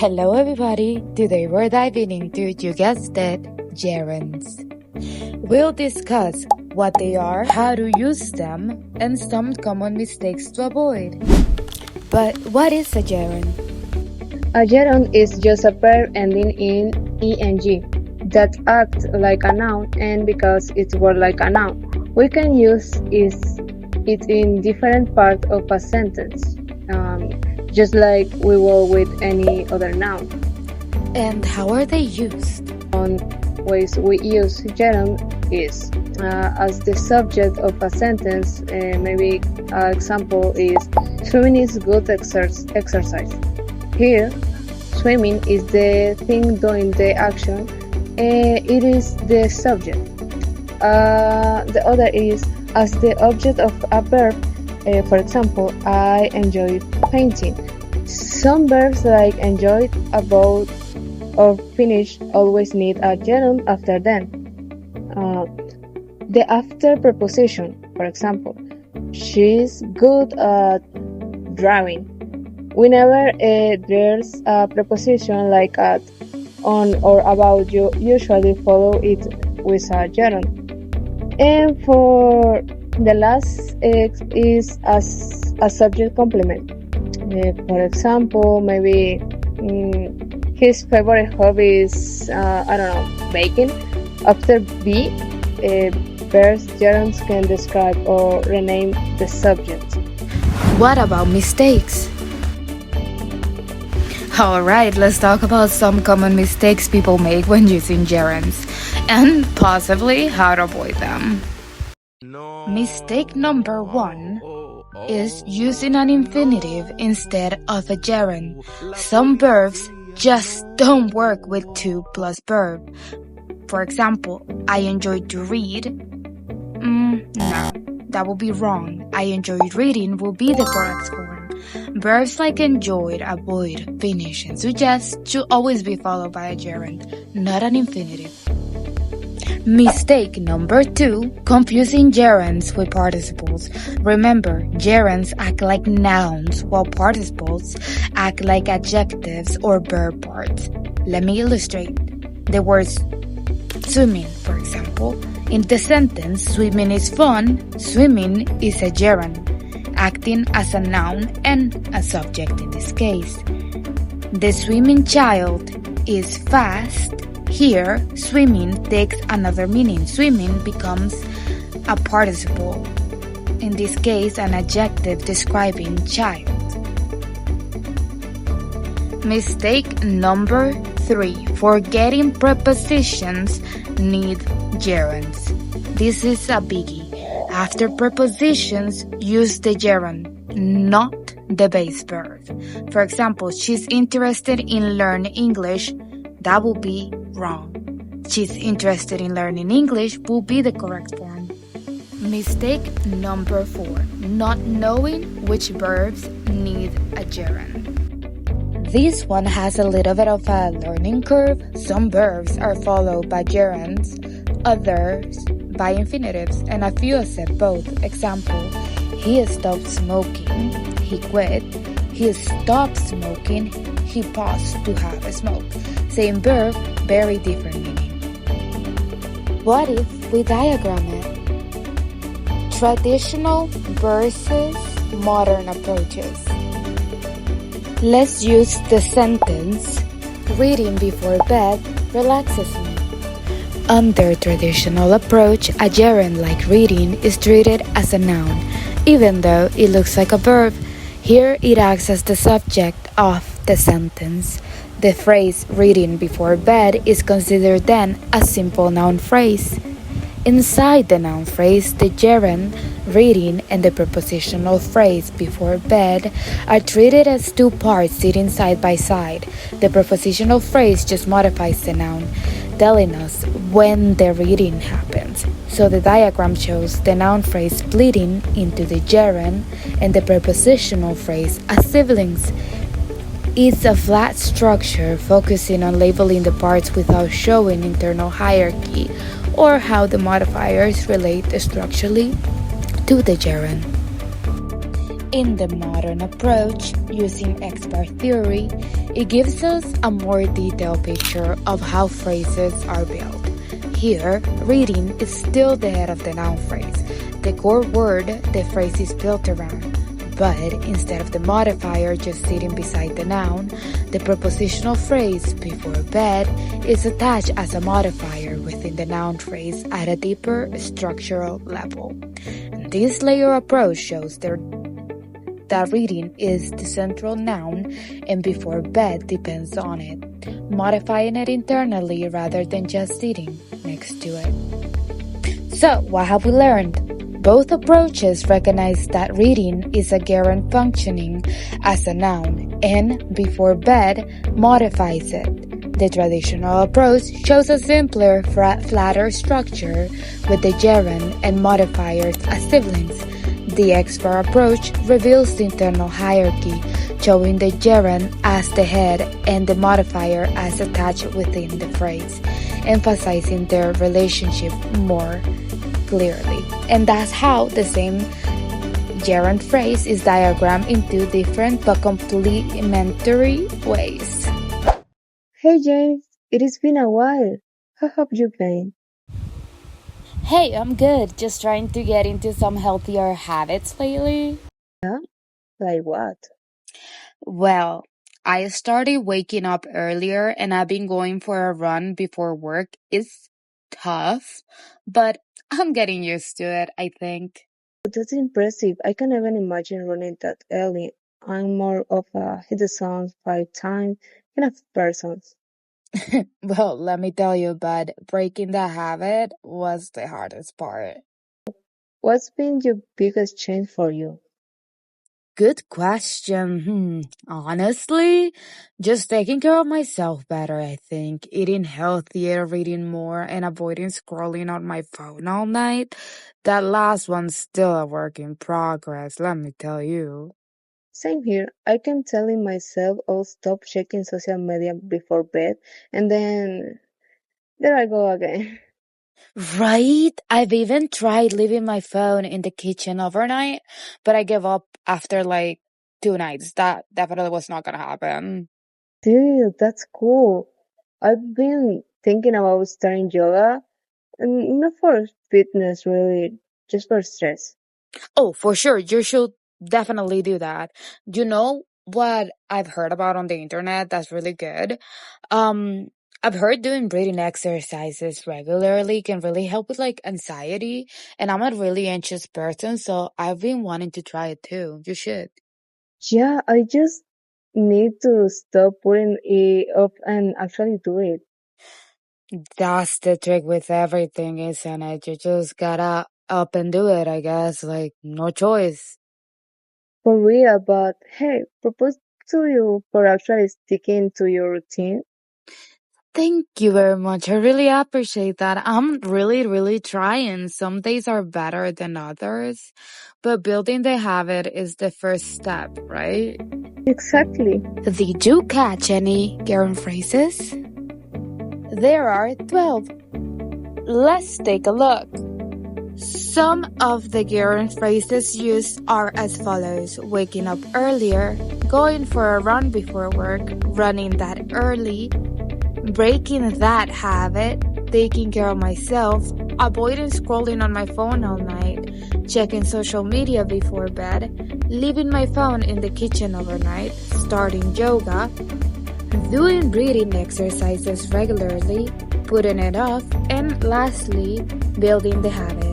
Hello everybody, today we're diving into, you guessed it, gerunds. We'll discuss what they are, how to use them, and some common mistakes to avoid. But what is a gerund? A gerund is just a verb ending in ing that acts like a noun, and because it's word like a noun, we can use it in different parts of a sentence, just like we will with any other noun. And how are they used? One ways we use gerund is as the subject of a sentence. Maybe an example is swimming is good exercise. Here, swimming is the thing doing the action. It is the subject. The other is as the object of a verb. For example, I enjoyed painting. Some verbs like enjoyed, about, or finished always need a gerund after them. The after preposition, for example, she's good at drawing. Whenever there's a preposition like at, on, or about, you usually follow it with a gerund. And for the last is as a subject complement. For example, maybe his favorite hobby is, baking. After be, verbs gerunds can describe or rename the subject. What about mistakes? Alright, let's talk about some common mistakes people make when using gerunds, and possibly how to avoid them. Mistake number 1 is using an infinitive instead of a gerund. Some verbs just don't work with to plus verb. For example, I enjoyed to read. No, that will be wrong. I enjoyed reading will be the correct form. Verbs like enjoyed, avoid, finish, and suggest should always be followed by a gerund, not an infinitive. Mistake number 2, confusing gerunds with participles. Remember, gerunds act like nouns, while participles act like adjectives or verb parts. Let me illustrate. The words swimming, for example. In the sentence, swimming is fun, swimming is a gerund, acting as a noun and a subject in this case. The swimming child is fast. Here, swimming takes another meaning. Swimming becomes a participle, in this case an adjective describing child. Mistake number 3, forgetting prepositions need gerunds. This is a biggie. After prepositions, use the gerund, not the base verb. For example, she's interested in learning English. That will be wrong. She's interested in learning English will be the correct form. Mistake number 4, not knowing which verbs need a gerund. This one has a little bit of a learning curve. Some verbs are followed by gerunds, others by infinitives, and a few accept both. Example, he stopped smoking, he quit. He stopped smoking, he paused to have a smoke. Same verb, very different meaning. What if we diagram it? Traditional versus modern approaches. Let's use the sentence, reading before bed relaxes me. Under traditional approach, a gerund like reading is treated as a noun, even though it looks like a verb. Here it acts as the subject of the sentence. The phrase reading before bed is considered then a simple noun phrase. Inside the noun phrase, the gerund reading and the prepositional phrase before bed are treated as two parts sitting side by side. The prepositional phrase just modifies the noun, telling us when the reading happens. So the diagram shows the noun phrase splitting into the gerund and the prepositional phrase as siblings. It's a flat structure focusing on labeling the parts without showing internal hierarchy or how the modifiers relate structurally to the gerund. In the modern approach, using expert theory, it gives us a more detailed picture of how phrases are built. Here, reading is still the head of the noun phrase, the core word the phrase is built around. But instead of the modifier just sitting beside the noun, the prepositional phrase before bed is attached as a modifier within the noun phrase at a deeper structural level. And this layer approach shows that reading is the central noun and before bed depends on it, modifying it internally rather than just sitting next to it. So, what have we learned? Both approaches recognize that reading is a gerund functioning as a noun and before bed modifies it. The traditional approach shows a simpler, flatter structure with the gerund and modifiers as siblings. The expert approach reveals the internal hierarchy, showing the gerund as the head and the modifier as attached within the phrase, emphasizing their relationship more clearly. And that's how the same gerund phrase is diagrammed in two different but complementary ways. Hey James, it has been a while. How have you been? Hey, I'm good. Just trying to get into some healthier habits lately. Yeah? Like what? Well, I started waking up earlier and I've been going for a run before work. It's tough, but I'm getting used to it, I think. That's impressive. I can't even imagine running that early. I'm more of a hit the sun 5 times kind of person. Well, let me tell you, but breaking the habit was the hardest part. What's been your biggest change for you? Good question. Honestly, just taking care of myself better, I think. Eating healthier, reading more, and avoiding scrolling on my phone all night. That last one's still a work in progress, let me tell you. Same here. I keep telling myself I'll stop checking social media before bed, and then there I go again. Right? I've even tried leaving my phone in the kitchen overnight, but I gave up after like 2 nights. That definitely was not gonna happen. Dude, that's cool. I've been thinking about starting yoga, and not for fitness really, just for stress. Oh, for sure. You should definitely do that. You know what I've heard about on the internet that's really good? Um, I've heard doing breathing exercises regularly can really help with like anxiety, and I'm a really anxious person, so I've been wanting to try it too. You should. Yeah, I just need to stop putting it off and actually do it. That's the trick with everything, isn't it? You just gotta up and do it, I guess. Like, no choice. For real, but hey, propose to you for actually sticking to your routine. Thank you very much. I really appreciate that. I'm really, really trying. Some days are better than others, but building the habit is the first step, right? Exactly. Did you catch any gerund phrases? There are 12. Let's take a look. Some of the gerund phrases used are as follows: waking up earlier, going for a run before work, running that early, breaking that habit, taking care of myself, avoiding scrolling on my phone all night, checking social media before bed, leaving my phone in the kitchen overnight, starting yoga, doing breathing exercises regularly, putting it off, and lastly, building the habit.